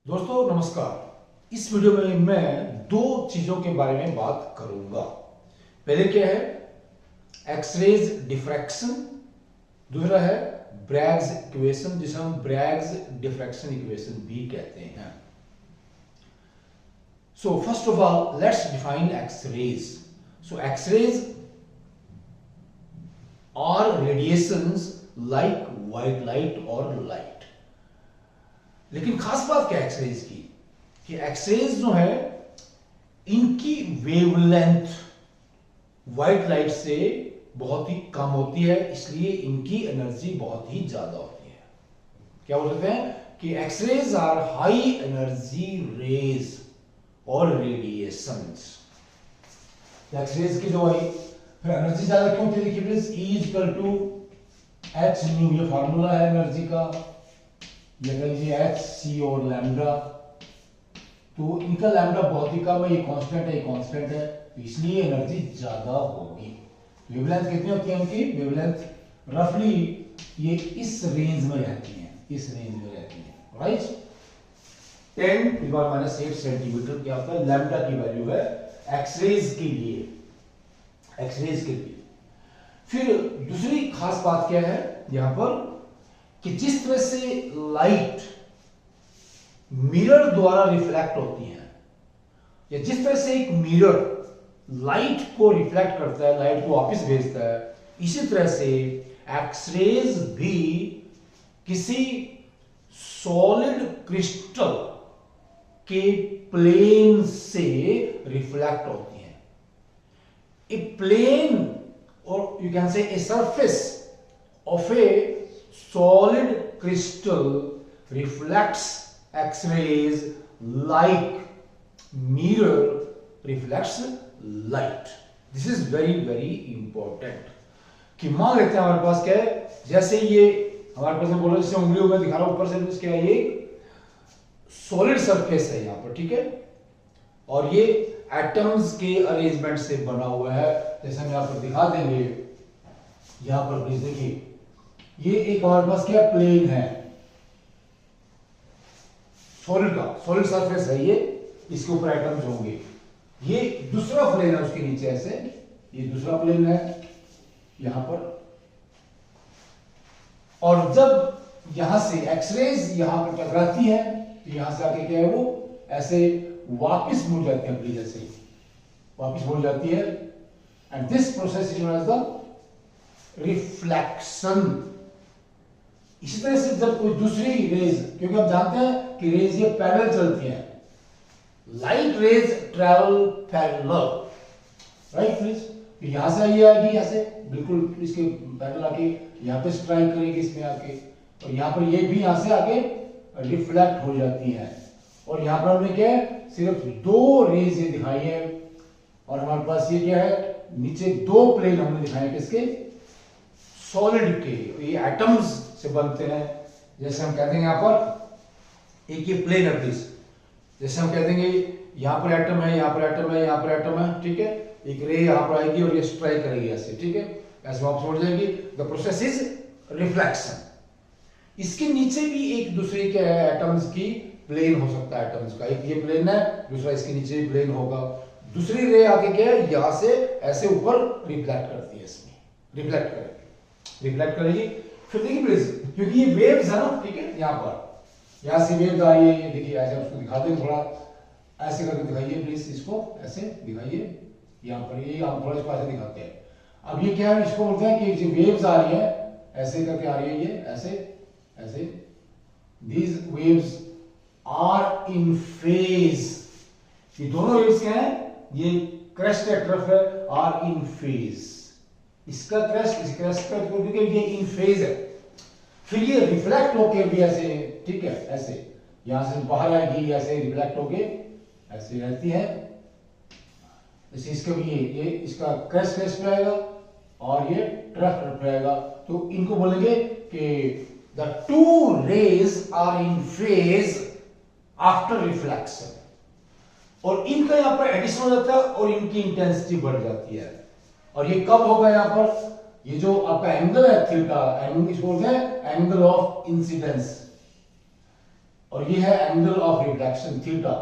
दोस्तों नमस्कार। इस वीडियो में मैं दो चीजों के बारे में बात करूंगा। पहले क्या है एक्सरेज डिफ्रैक्शन, दूसरा है ब्रैग्स इक्वेशन जिसे हम ब्रैग्स डिफ्रैक्शन इक्वेशन भी कहते हैं। So first of all let's define X rays. So X rays are radiations like white light और लाइट। लेकिन खास बात क्या है एक्सरेज की कि एक्सरेज जो है इनकी वेवलेंथ व्हाइट लाइट से बहुत ही कम होती है, इसलिए इनकी एनर्जी बहुत ही ज्यादा होती है। क्या बोलते हैं कि X rays are high energy rays और रेडिएशंस। एक्सरेज की जो है फिर एनर्जी ज्यादा क्यों होती है? देखिए please E equal to h nu, ये फार्मूला है एनर्जी का। ये लीजिए एच सी और लैम्डा, तो इनका लैम्डा बहुत ही कम है, ये कांस्टेंट है, ये कांस्टेंट है, तो इसलिए एनर्जी ज्यादा होगी। वेवलेंथ कितनी होती है उनकी? वेवलेंथ रफली ये इस रेंज में रहती है, इस रेंज में रहती है, राइट। 10⁻⁸ सेंटीमीटर क्या होता है लैम्डा की वैल्यू है एक्सरेज के लिए, एक्सरेज के लिए। फिर दूसरी खास बात क्या है यहां पर कि जिस तरह से लाइट मिरर द्वारा रिफ्लेक्ट होती है, या जिस तरह से एक मिरर लाइट को रिफ्लेक्ट करता है, लाइट को वापस भेजता है, इसी तरह से एक्सरेज भी किसी सॉलिड क्रिस्टल के प्लेन से रिफ्लेक्ट होती है। ए प्लेन और you can say a surface of A solid crystal reflects X-rays like mirror reflects light. This is very very important। कि मान लेते हैं हमारे पास क्या है, जैसे ये हमारे पास बोल रहे जैसे उंगलियों में दिखा रहा हूं ऊपर से क्या है, ये सॉलिड सरफेस है यहाँ पर, ठीक है, और ये एटम्स के अरेंजमेंट से बना हुआ है। जैसे हम यहाँ पर दिखा देंगे, यहाँ पर प्लीज देखिए, ये एक हमारे पास क्या प्लेन है सॉलिड का, सॉलिड सरफेस है ये, इसके ऊपर एटम्स होंगे। ये दूसरा प्लेन है उसके नीचे ऐसे, ये दूसरा प्लेन है यहां पर, और जब यहां से एक्सरेज यहां पर टकराती है तो यहां से आके क्या है वो ऐसे वापस मुड़ जाती है, प्लीज ऐसे वापस मुड़ जाती है, and this process is known as the reflection. इसी तरह से जब कोई दूसरी रेज, क्योंकि आप जानते हैं कि रेज ये पैरेलल चलती हैं, light rays travel parallel, right please. यहां से ये आएगी ऐसे बिल्कुल इसके पैरेलल आके यहां पे स्ट्राइक करेगी इसमें आके, और यहां पर ये भी यहां से आके रिफ्लेक्ट हो जाती है। और यहां पर हमने क्या है सिर्फ दो रेज ये दिखाई है, और हमारे पास ये क्या है नीचे दो प्लेन हमने दिखाए किसके, सॉलिड के, ये एटम्स से बनते हैं। जैसे हम कहते हैं यहां पर एक ये प्लेन है प्लीज, जैसे हम कह देंगे यहां पर एटम है, यहां पर एटम है, यहां पर एटम है, ठीक है, एक रे यहां पर आएगी और ये स्ट्राइक करेगी ऐसे, ठीक है, ऐसे वापस उड़ जाएगी। The process is reflection. इसके नीचे भी एक दूसरे के एटम्स की प्लेन हो सकता है, एटम्स का एक ये प्लेन है, दूसरा इसके नीचे भी प्लेन होगा। दूसरी रे आके क्या है यहां से ऐसे ऊपर रिफ्लेक्ट करती है, इसमें रिफ्लेक्ट करेगी, रिफ्लेक्ट करेगी। फिर देखिए प्लीज, क्योंकि ये वेव्स है ना, ठीक है, यहां पर यहां से वेव्स आ रही है, ये देखिए ऐसे उसको दिखा दें, थोड़ा ऐसे करके दिखाइए प्लीज, इसको ऐसे दिखाइए यहां पर, ये हम थोड़ा इसको ऐसे दिखाते हैं। अब ये क्या है, इसको बोलते हैं कि जो वेव्स आ रही है ऐसे करके आ रही है, ये ऐसे ऐसे, these waves are in phase. ये दोनों वेव्स क्या है, ये क्रेस्ट या ट्रफ है, आर इन फेज। इसका क्रेस्ट इस क्रेस्ट का ये इन फेज है। फिर ये रिफ्लेक्ट होके भी ऐसे, ठीक है, ऐसे यहां से बाहर आएगी, ऐसे रिफ्लेक्ट होके ऐसे रहती है। जैसे इसका भी ये इसका क्रेस्ट क्रेस्ट पे आएगा और ये ट्रफ पे आएगा, तो इनको बोलेंगे कि the two rays are in phase after reflection. और इनका यहां पर एडिशन हो जाता है और इनकी इंटेंसिटी बढ़ जाती है। और ये कब होगा यहां पर, ये जो आपका एंगल है थीटा, एंगल किसको बोलते हैं, एंगल ऑफ इंसिडेंस। और ये है एंगल ऑफ रिफ्लेक्शन थीटा।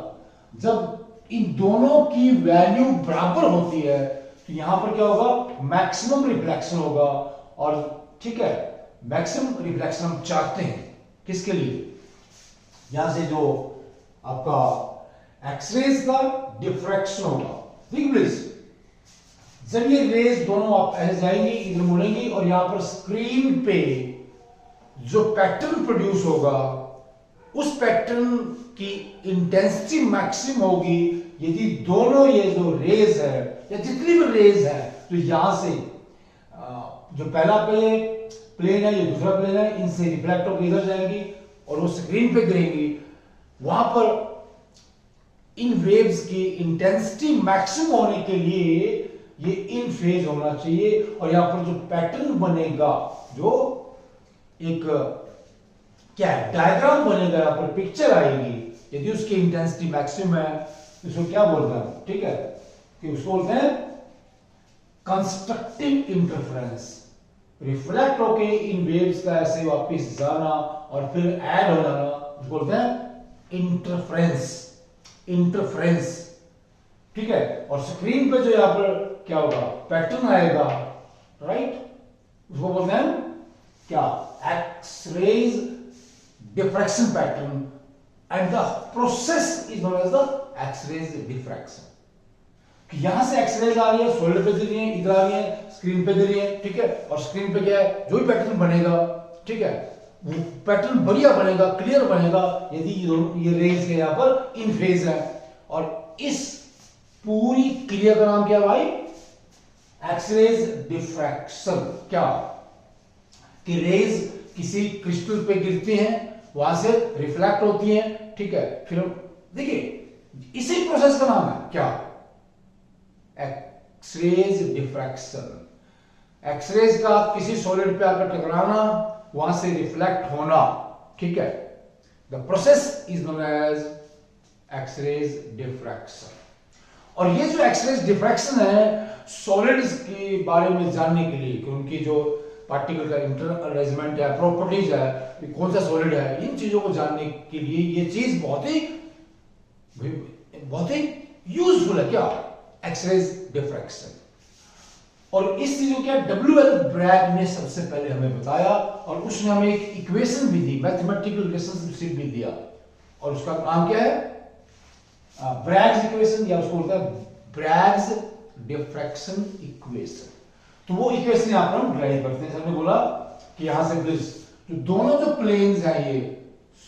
जब इन दोनों की वैल्यू बराबर होती है तो यहां पर क्या होगा, मैक्सिमम रिफ्लेक्शन होगा। और ठीक है, मैक्सिमम रिफ्लेक्शन हम चाहते हैं किसके लिए, यहां से जो आपका एक्सरेज का डिफ्रैक्शन होगा। ठीक प्लीज, जब ये रेज दोनों आप ऐसे जाएंगी, इधर मुड़ेंगी और यहां पर स्क्रीन पे जो पैटर्न प्रोड्यूस होगा उस पैटर्न की इंटेंसिटी मैक्सिमम होगी यदि दोनों ये जो रेज है या जितनी भी रेज है, तो यहां से जो पहला प्लेन है, ये दूसरा प्लेन है, इनसे रिफ्लेक्ट होकर इधर जाएंगी और वो स्क्रीन पे गिरेंगी। वहां पर इन वेव्स की इंटेंसिटी मैक्सिमम होने के लिए ये इन फेज होना चाहिए। और यहां पर जो पैटर्न बनेगा, जो एक क्या है डायग्राम बनेगा, यहां पर पिक्चर आएगी, यदि उसकी इंटेंसिटी मैक्सिमम है तो उसको क्या बोलते हैं, ठीक है, कि उसको बोलते हैं कंस्ट्रक्टिव इंटरफेरेंस। रिफ्लेक्ट होके इन वेव्स का ऐसे वापस जाना और फिर ऐड हो जाना, उसको बोलते हैं इंटरफेरेंस। इंटरफेरेंस, ठीक है। और स्क्रीन पे जो यहां पर क्या होगा, पैटर्न आएगा, राइट, उसको बोलते हैं क्या, X-rays diffraction pattern, and the process is known as the X-rays diffraction। कि यहां से एक्सरेज आ रही है, सोलर पे दे रही है, इधर आ रही है, स्क्रीन पे दे रही है, ठीक है। और स्क्रीन पे क्या है, जो भी पैटर्न बनेगा, ठीक है, वो पैटर्न बढ़िया बनेगा, क्लियर बनेगा यदि ये रेज के यहां पर इन फेज है। और इस पूरी क्रिया का नाम क्या भाई, एक्सरेज डिफ्रैक्शन। क्या कि रेज किसी क्रिस्टल पे गिरती हैं, वहां से रिफ्लेक्ट होती हैं, ठीक है, फिर देखिए इसी प्रोसेस का नाम है क्या, एक्सरेज डिफ्रैक्शन। एक्सरेज का किसी सॉलिड पे आकर टकराना, वहां से रिफ्लेक्ट होना, ठीक है, the process is known as X rays diffraction. और ये जो एक्सरेज डिफ्रैक्शन है, सॉलिड्स के बारे में जानने के लिए कि उनकी जो पार्टिकल का इंटर अरेंजमेंट है, प्रॉपर्टीज है, कौन सा सॉलिड है, इन चीजों को जानने के लिए ये चीज बहुत ही यूजफुल है क्या, एक्सरेज डिफ्रैक्शन। और इस चीज को क्या डब्ल्यू.एल. ब्रैग ने सबसे पहले हमें बताया और उसने हमें एक इक्वेशन भी दी, मैथमेटिकल रिलेशनशिप भी दिया, और उसका नाम क्या है, ब्रैग्स इक्वेशन, या उसको बोलते हैं ब्रैग्स डिफ्रैक्शन इक्वेशन। तो वो इक्वेशन यहां पर हम ड्राइव करते हैं। हमने बोला कि यहां से जो दोनों जो प्लेन्स हैं ये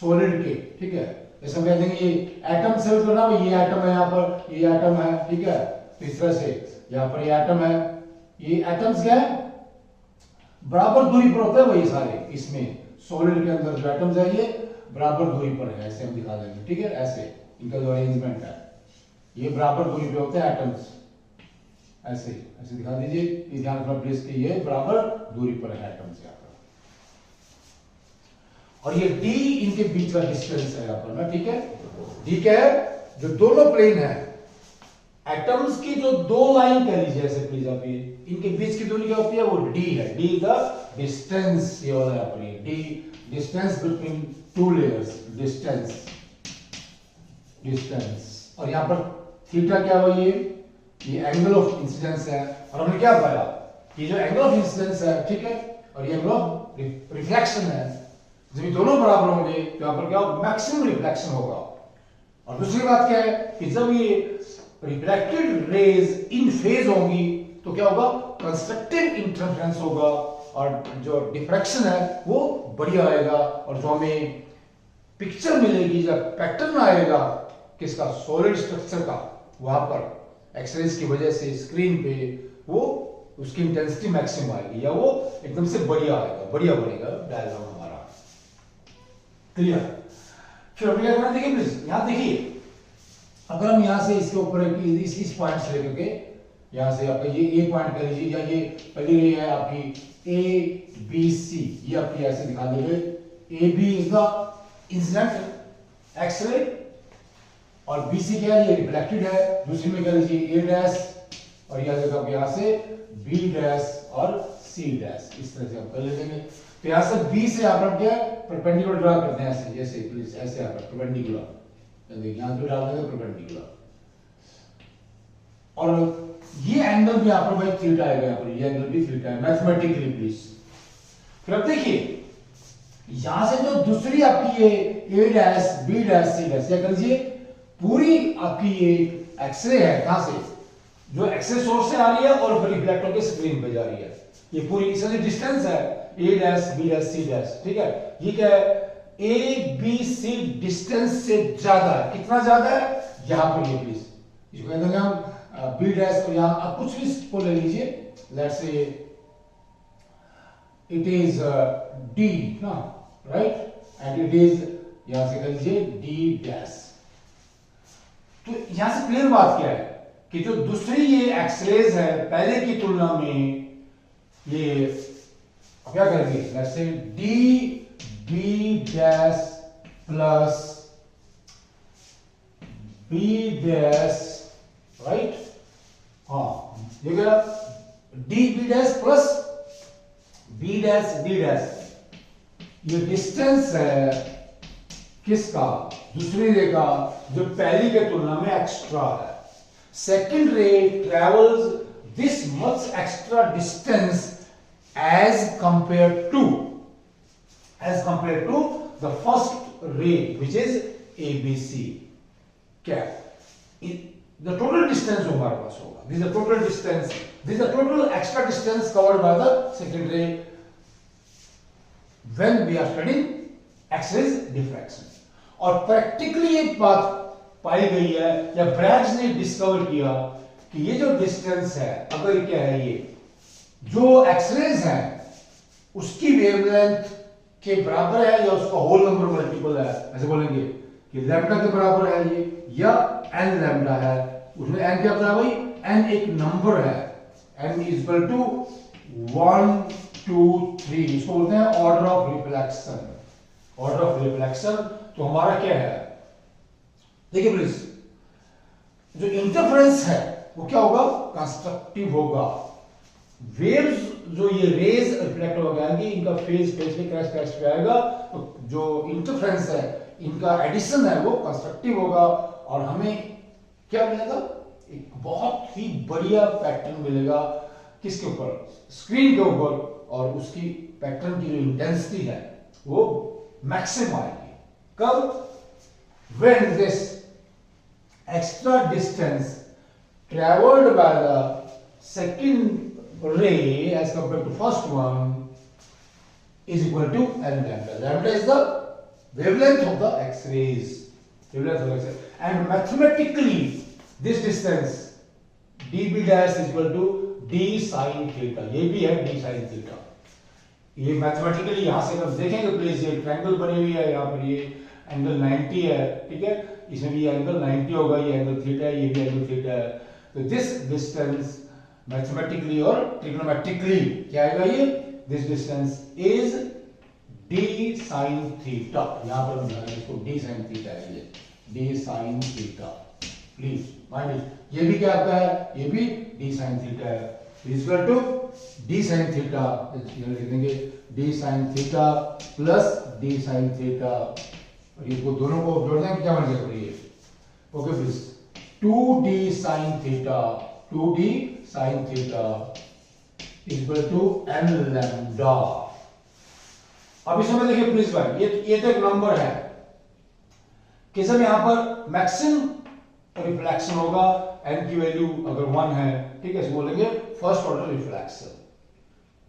सॉलिड के, ठीक है, जैसे हम कहते हैं ये एटम सेल करना, ये एटम है, यहां पर ये एटम है, ठीक है, तो इस तरह से यहां पर ये एटम है, ये एटम्स क्या है, बराबर दूरी पर होते हैं वही सारे, इसमें सॉलिड के अंदर जो एटम्स है ये बराबर दूरी पर है, ऐसे हम दिखा देंगे, ठीक है, ऐसे इनका जो अरेंजमेंट है, ये बराबर दूरी पे होते हैं एटम्स, ऐसे ऐसे दिखा दीजिए, ये ध्यान रखना प्लीज कि ये बराबर दूरी पर है एटम्स यहां पर, और ये d इनके बीच का डिस्टेंस है यहां पर ना, ठीक है। d क्या है, जो दोनों प्लेन है, एटम्स की जो दो लाइन कह लीजिए ऐसे प्लीज आप, ये इनके बीच की दूरी क्या होती है, वो d है, d इज द डिस्टेंस, ये वाला यहां पर, ये d distance between two layers, distance, और यहां पर थीटा क्या हुआ, ये एंगल ऑफ इंसिडेंस है। और हमने क्या पाया कि जो एंगल ऑफ इंसिडेंस है, ठीक है, और ये एंगल ऑफ रिफ्लेक्शन है, जब ये दोनों बराबर होंगे तो यहां पर क्या होगा, मैक्सिमम रिफ्लेक्शन होगा। और दूसरी बात क्या है कि जब ये रिफ्लेक्टेड रेज इन फेज होंगी तो क्या होगा, कंस्ट्रक्टिव इंटरफेरेंस होगा, और जो डिफ्रैक्शन है वो बढ़िया आएगा, और जो हमें पिक्चर मिलेगी, जब पैटर्न आएगा किसका, सॉलिड स्ट्रक्चर का, वहां पर एक्सरेज की वजह से स्क्रीन पे वो उसकी इंटेंसिटी मैक्सिमम आएगी, या वो एकदम से बढ़िया आएगा, बढ़िया बनेगा डायग्राम हमारा, क्लियर। फिर हम क्या करना, देखिए प्लीज यहां देखिए, अगर हम यहां से इसके ऊपर इस पॉइंट से लेकर के यहां से आपका ये पॉइंट कर लीजिए, या ये पहले ये है आपकी ए बी सी, ये आपकी ऐसे दिखा देंगे, A B is the incident X ray, और BC क्या है, ये रिफ्लेक्टेड है, दूसरी में कह लीजिए A डैश, और यह देखो यहां से B डैश और C डैश, इस तरह से हम कर लेंगे। तो यहां से बी से आप लोग क्या परपेंडिकुलर ड्रा करते हैं, ऐसे जैसे प्लीज ऐसे आप परपेंडिकुलर यहां पे डाल देंगे परपेंडिकुलर, और ये एंगल भी आप लोग भाई थीटा आएगा यहाँ पर, ये एंगल भी थीटा है मैथमेटिकली प्लीज। फिर अब देखिए यहां से जो दूसरी आपकी ये A dash B dash C dash, क्या कर लीजिए पूरी आपकी ये एक्सरे है, कहां से जो एक्सरे सोर्स से आ रही है और रिफ्लेक्ट होकर स्क्रीन पे जा रही है, ये पूरी इसका जो डिस्टेंस है A dash B dash C dash, ठीक है, ये क्या है ए बी सी डिस्टेंस से ज्यादा है, कितना ज्यादा है यहां पर ये प्लीज, इसको कहते हैं हम बी डैश, तो यहां आप कुछ भी को ले लीजिए, let's say it is D ना, राइट, एंड इट इज यहां से कह लीजिए डी डैश। तो यहां से क्लियर बात क्या है कि जो दूसरी ये एक्सरेज है पहले की तुलना में, ये क्या करेंगे, let's say D B dash plus B dash, right, हाँ ये क्या D B dash plus B dash D dash, ये डिस्टेंस है किसका, दूसरी रे का, जो पहली के तुलना में एक्स्ट्रा है। Second ray travels this much extra distance as compared to the first ray which is ABC, क्या the total distance हमारे पास होगा, this is the total distance, this is the total extra distance covered by the second ray when we are studying X-rays diffraction। और practically एक बात पाई गई है या Bragg's ने डिस्कवर किया कि ये जो डिस्टेंस है, अगर क्या है ये जो एक्सरेज है उसकी वेवलेंथ के बराबर है या उसका होल नंबर मल्टीपल है, ऐसे बोलेंगे कि लैम्डा के बराबर है ये या n लैम्डा है, उसमें n क्या बराबर है, n एक नंबर है, n इज इक्वल टू 1 2 3, इसको बोलते हैं order of reflection, order of reflection. तो हमारा क्या है, देखिए प्लीज, जो इंटरफेरेंस है वो क्या होगा, कंस्ट्रक्टिव होगा, वेव्स जो ये रेज रिफ्लेक्ट हो जाएंगी इनका फेज फेज पे क्रैश क्रैश पे आएगा, तो जो इंटरफेरेंस है इनका एडिशन है वो कंस्ट्रक्टिव होगा, और हमें क्या मिलेगा, एक बहुत ही बढ़िया पैटर्न मिलेगा किसके ऊपर, स्क्रीन के ऊपर, और उसकी पैटर्न की जो इंटेंसिटी है वो मैक्सिमम आएगी कब, when this extra distance traveled by the second ray as compared to first one is equal to n lambda. Lambda is the wavelength of the X-rays, wavelength of the X-rays, and mathematically this distance dB dash is equal to d sin theta, ये भी है d sin theta, ये mathematically यहां से हम देखेंगे please, ये triangle बनी हुई है, यहाँ पर ये एंगल 90 है, ठीक है, इसमें भी एंगल 90 होगा, ये एंगल थीटा है, ये भी एंगल थीटा है, तो दिस डिस्टेंस मैथमेटिकली और ट्रिग्नोमेट्रिकली क्या आएगा, ये this distance is d sin theta, यहां पर हम इसको d sin थीटा है, ये d sin theta, please mind, ये भी क्या आता है, ये भी d sin थीटा है, is equal to d sin theta, लिख देंगे d sin theta plus d sin theta, और ये दोनों को जोड़ देंगे क्या बन जाएगा ये, okay please, 2d sin theta, 2d sin theta is equal to n lambda. अब इसमें देखिए प्लीज भाई, ये तो एक नंबर है कि सब यहां पर मैक्सिमम रिफ्लेक्शन होगा, n की वैल्यू अगर 1 है, ठीक है, इसको बोलेंगे फर्स्ट ऑर्डर रिफ्लेक्शन,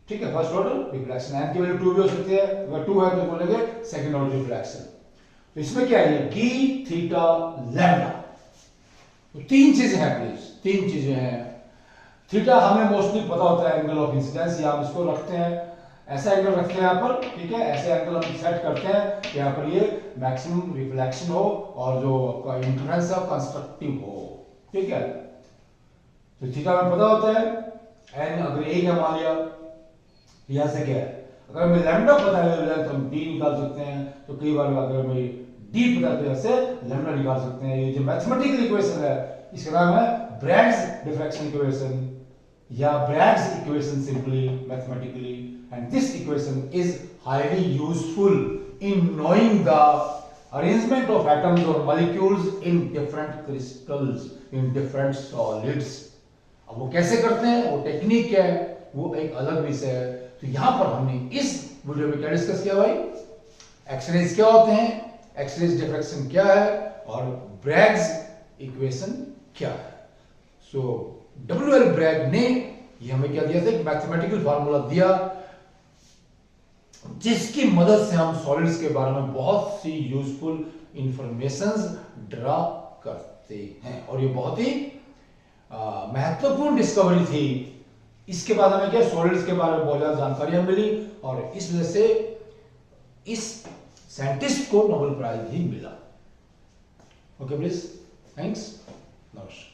ठीक है, फर्स्ट ऑर्डर रिफ्लेक्शन, n की वैल्यू 2 भी हो सकती है, अगर 2 है तो बोलेंगे सेकंड ऑर्डर रिफ्लेक्शन। तो इसमें क्या है, d थीटा लैम्डा, तो तीन चीजें हैं प्लीज, तीन चीजें हैं। थीटा हमें मोस्टली पता होता है एंगल ऑफ इंसिडेंस, या हम इसको रखते हैं, ऐसा एंगल रखते हैं यहाँ पर, ठीक है, ऐसे एंगल हम सेट करते हैं यहाँ पर ये मैक्सिमम रिफ्लेक्शन हो और जो आपका इंटरफेरेंस है कंस्ट्रक्टिव हो, ठीक है। तो थीटा हमें पता होता है, एन अगर ए का मान लिया, यहाँ से क्या है, अगर हमें लैम्डा पता है तो हम डी निकाल सकते हैं, तो कई बार अगर हमें डी पता है तो ऐसे लैम्डा निकाल सकते हैं। ये जो मैथमेटिकल इक्वेशन है इसका नाम है ब्रैग्स डिफ्रैक्शन इक्वेशन या Bragg's equation simply mathematically, and this equation is highly useful in knowing the arrangement of atoms or molecules in different crystals, in different solids. अब वो कैसे करते हैं, वो टेक्निक क्या है, वो एक अलग विषय है। तो यहां पर हमने इस वीडियो में क्या डिस्कस किया भाई, एक्सरेज क्या होते हैं, एक्सरेज डिफ्रैक्शन क्या है, और ब्रैग्स इक्वेशन क्या है। सो डब्ल्यूएल ब्रैग ने ये हमें क्या दिया था, एक मैथमेटिकल फार्मूला दिया जिसकी मदद से हम सॉलिड्स के बारे में बहुत सी यूजफुल इंफॉर्मेशंस ड्रा करते हैं, और ये बहुत ही महत्वपूर्ण डिस्कवरी थी। इसके बाद हमें क्या, सॉलिड्स के बारे में बहुत ज्यादा जानकारियां मिली, और इस वजह से इस साइंटिस्ट को नोबेल प्राइज भी मिला। ओके प्लीज, थैंक्स, नमस्कार।